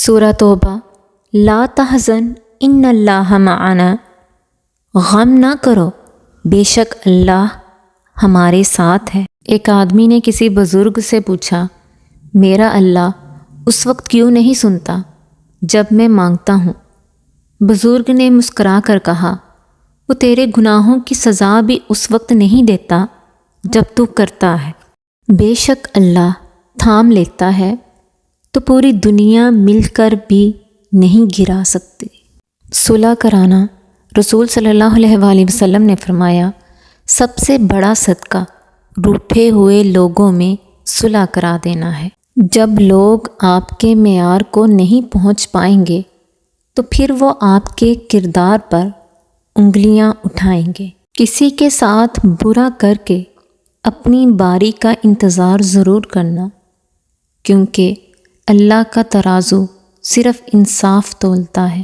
سورہ توبہ۔ لا تحزن ان اللہ معنا، غم نہ کرو بے شک اللہ ہمارے ساتھ ہے۔ ایک آدمی نے کسی بزرگ سے پوچھا، میرا اللہ اس وقت کیوں نہیں سنتا جب میں مانگتا ہوں؟ بزرگ نے مسکرا کر کہا، وہ تیرے گناہوں کی سزا بھی اس وقت نہیں دیتا جب تو کرتا ہے۔ بے شک اللہ تھام لیتا ہے تو پوری دنیا مل کر بھی نہیں گرا سکتی۔ صلح کرانا۔ رسول صلی اللہ علیہ وآلہ وسلم نے فرمایا، سب سے بڑا صدقہ روٹھے ہوئے لوگوں میں صلح کرا دینا ہے۔ جب لوگ آپ کے معیار کو نہیں پہنچ پائیں گے تو پھر وہ آپ کے کردار پر انگلیاں اٹھائیں گے۔ کسی کے ساتھ برا کر کے اپنی باری کا انتظار ضرور کرنا، کیونکہ اللہ کا ترازو صرف انصاف تولتا ہے۔